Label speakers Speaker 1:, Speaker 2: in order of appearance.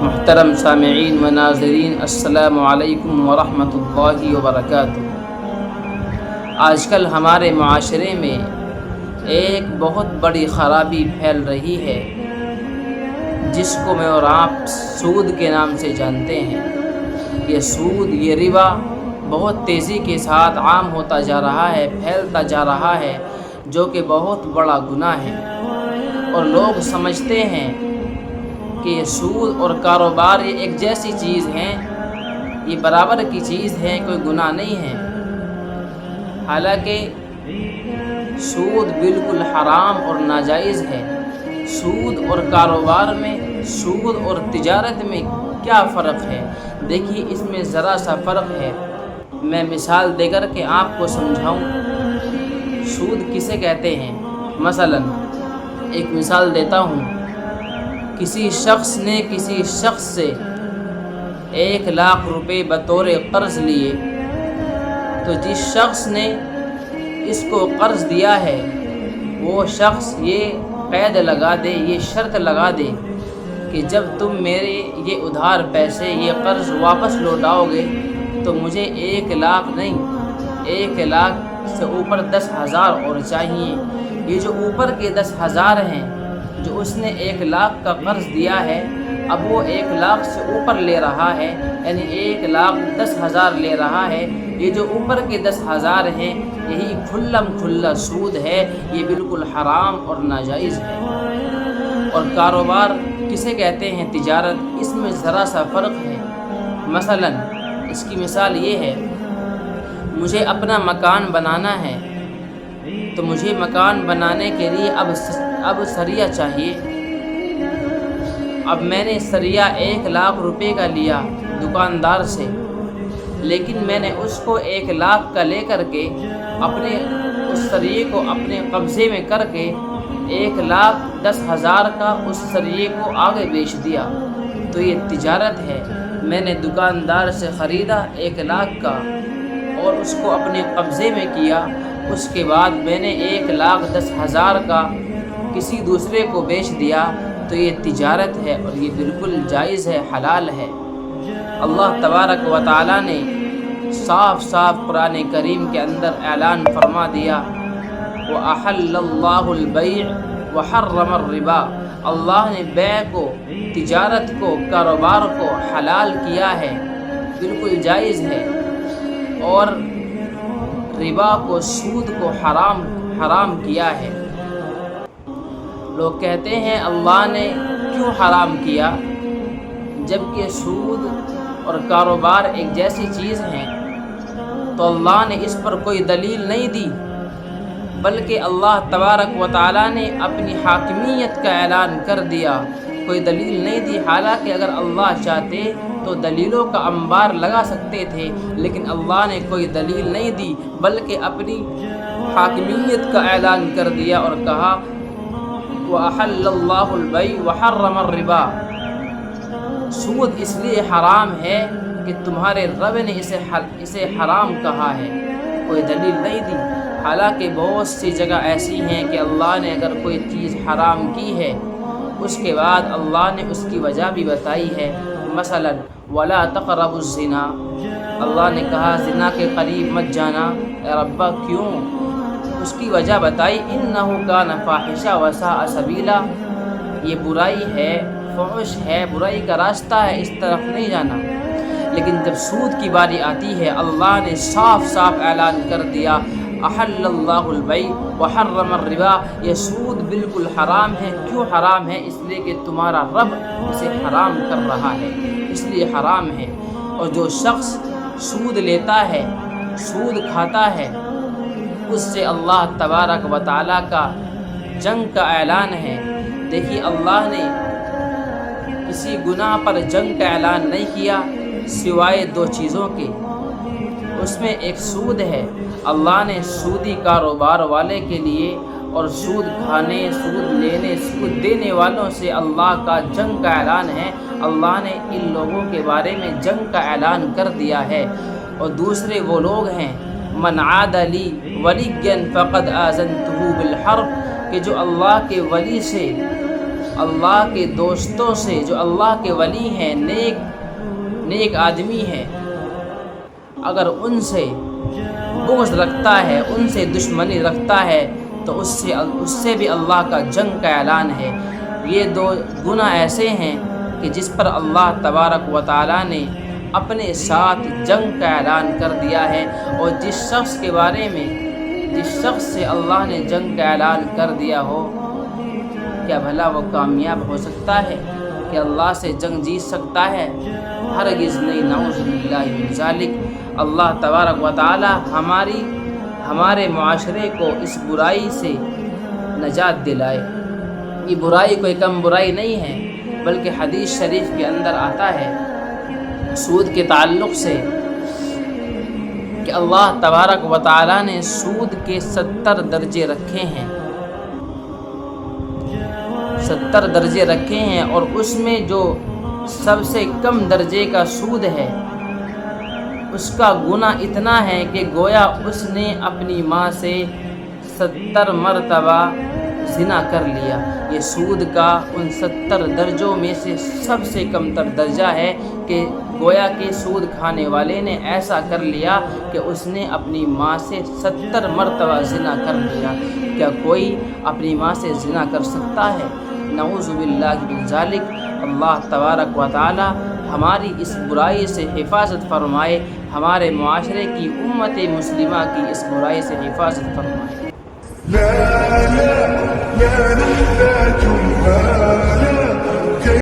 Speaker 1: محترم سامعین و ناظرین، السلام علیکم ورحمۃ اللہ وبرکاتہ۔ آج کل ہمارے معاشرے میں ایک بہت بڑی خرابی پھیل رہی ہے جس کو میں اور آپ سود کے نام سے جانتے ہیں۔ یہ سود، یہ ربا بہت تیزی کے ساتھ عام ہوتا جا رہا ہے، پھیلتا جا رہا ہے، جو کہ بہت بڑا گناہ ہے۔ اور لوگ سمجھتے ہیں کہ یہ سود اور کاروبار یہ ایک جیسی چیز ہیں، یہ برابر کی چیز ہے، کوئی گناہ نہیں ہے۔ حالانکہ سود بالکل حرام اور ناجائز ہے۔ سود اور کاروبار میں، سود اور تجارت میں کیا فرق ہے؟ دیکھیے، اس میں ذرا سا فرق ہے۔ میں مثال دے کر کے آپ کو سمجھاؤں، سود کسے کہتے ہیں۔ مثلا ایک مثال دیتا ہوں، کسی شخص نے کسی شخص سے 1,00,000 روپے بطور قرض لیے، تو جس شخص نے اس کو قرض دیا ہے وہ شخص یہ قید لگا دے، یہ شرط لگا دے کہ جب تم میرے یہ ادھار پیسے، یہ قرض واپس لوٹاؤ گے تو مجھے 1,00,000 نہیں، 1,00,000 سے اوپر 10,000 اور چاہیے۔ یہ جو اوپر کے 10,000 ہیں، جو اس نے 1,00,000 کا قرض دیا ہے، اب وہ 1,00,000 سے اوپر لے رہا ہے، یعنی 1,10,000 لے رہا ہے۔ یہ جو اوپر کے 10,000 ہیں، یہی کھلم کھلا سود ہے، یہ بالکل حرام اور ناجائز ہے۔ اور کاروبار کسے کہتے ہیں؟ تجارت، اس میں ذرا سا فرق ہے۔ مثلا اس کی مثال یہ ہے، مجھے اپنا مکان بنانا ہے، تو مجھے مکان بنانے کے لیے اب سریا چاہیے۔ اب میں نے سریا 1,00,000 روپے کا لیا دکاندار سے، لیکن میں نے اس کو 1,00,000 کا لے کر کے اپنے اس سریے کو اپنے قبضے میں کر کے 1,10,000 کا اس سریے کو آگے بیچ دیا، تو یہ تجارت ہے۔ میں نے دکاندار سے خریدا 1,00,000 کا اور اس کو اپنے قبضے میں کیا، اس کے بعد میں نے 1,10,000 کا کسی دوسرے کو بیچ دیا، تو یہ تجارت ہے اور یہ بالکل جائز ہے، حلال ہے۔ اللہ تبارک و تعالیٰ نے صاف صاف قرآن کریم کے اندر اعلان فرما دیا، وَأَحَلَّ اللَّهُ الْبَيْعَ وَحَرَّمَ الرِّبَا۔ اللہ نے بیع کو، تجارت کو، کاروبار کو حلال کیا ہے، بالکل جائز ہے، اور ربا کو، سود کو حرام کیا ہے۔ لوگ کہتے ہیں اللہ نے کیوں حرام کیا، جبکہ سود اور کاروبار ایک جیسی چیز ہیں، تو اللہ نے اس پر کوئی دلیل نہیں دی، بلکہ اللہ تبارک و تعالیٰ نے اپنی حاکمیت کا اعلان کر دیا، کوئی دلیل نہیں دی۔ حالانکہ اگر اللہ چاہتے تو دلیلوں کا انبار لگا سکتے تھے، لیکن اللہ نے کوئی دلیل نہیں دی، بلکہ اپنی حاکمیت کا اعلان کر دیا اور کہا، وَأَحَلَّ اللَّهُ الْبَيْعَ وَحَرَّمَ الرِّبَا۔ سود اس لیے حرام ہے کہ تمہارے رب نے اسے حرام کہا ہے، کوئی دلیل نہیں دی۔ حالانکہ بہت سی جگہ ایسی ہیں کہ اللہ نے اگر کوئی چیز حرام کی ہے، اس کے بعد اللہ نے اس کی وجہ بھی بتائی ہے۔ مثلا وَلَا تَقْرَبُوا الزِّنَا، اللہ نے کہا زنا کے قریب مت جانا۔ اے ربا کیوں؟ اس کی وجہ بتائی، إِنَّهُ كَانَ فَاحِشًا وَسَاءَ سَبِيلًا، یہ برائی ہے، فحش ہے، برائی کا راستہ ہے، اس طرف نہیں جانا۔ لیکن جب سود کی باری آتی ہے، اللہ نے صاف صاف اعلان کر دیا، أَحَلَّ اللَّهُ الْبَيْعَ وَحَرَّمَ الرِّبَا، یہ سود بالکل حرام ہے۔ کیوں حرام ہے؟ اس لیے کہ تمہارا رب اسے حرام کر رہا ہے، اس لیے حرام ہے۔ اور جو شخص سود لیتا ہے، سود کھاتا ہے، اس سے اللہ تبارک و تعالیٰ کا جنگ کا اعلان ہے۔ دیکھیے، اللہ نے کسی گناہ پر جنگ کا اعلان نہیں کیا سوائے 2 چیزوں کے، اس میں ایک سود ہے۔ اللہ نے سودی کاروبار والے کے لیے اور سود کھانے، سود لینے، سود دینے والوں سے اللہ کا جنگ کا اعلان ہے۔ اللہ نے ان لوگوں کے بارے میں جنگ کا اعلان کر دیا ہے۔ اور دوسرے وہ لوگ ہیں، من عاد لی ولیا فقد آذنتہ بالحرب، کہ جو اللہ کے ولی سے، اللہ کے دوستوں سے جو اللہ کے ولی ہیں، نیک آدمی ہیں، اگر ان سے بغض رکھتا ہے، ان سے دشمنی رکھتا ہے تو اس سے بھی اللہ کا جنگ کا اعلان ہے۔ یہ دو گناہ ایسے ہیں کہ جس پر اللہ تبارک و تعالیٰ نے اپنے ساتھ جنگ کا اعلان کر دیا ہے، اور جس شخص سے اللہ نے جنگ کا اعلان کر دیا ہو، کیا بھلا وہ کامیاب ہو سکتا ہے کہ اللہ سے جنگ جیت سکتا ہے؟ ہرگز نہیں، نعوذ باللہ من ذالک۔ اللہ تبارک و تعالی ہمارے معاشرے کو اس برائی سے نجات دلائے۔ یہ برائی کوئی کم برائی نہیں ہے، بلکہ حدیث شریف کے اندر آتا ہے سود کے تعلق سے کہ اللہ تبارک و تعالی نے سود کے 70 درجے رکھے ہیں، 70 درجے رکھے ہیں، اور اس میں جو سب سے کم درجے کا سود ہے اس کا گناہ اتنا ہے کہ گویا اس نے اپنی ماں سے 70 مرتبہ زنا کر لیا۔ یہ سود کا ان 70 درجوں میں سے سب سے کم تر درجہ ہے کہ گویا کہ سود کھانے والے نے ایسا کر لیا کہ اس نے اپنی ماں سے 70 مرتبہ زنا کر لیا۔ کیا کوئی اپنی ماں سے زنا کر سکتا ہے؟ نعوذ باللہ من ذالک۔ اللہ تبارک و تعالی ہماری اس برائی سے حفاظت فرمائے، ہمارے معاشرے کی امت مسلمہ کی اس برائی سے حفاظت فرمائے۔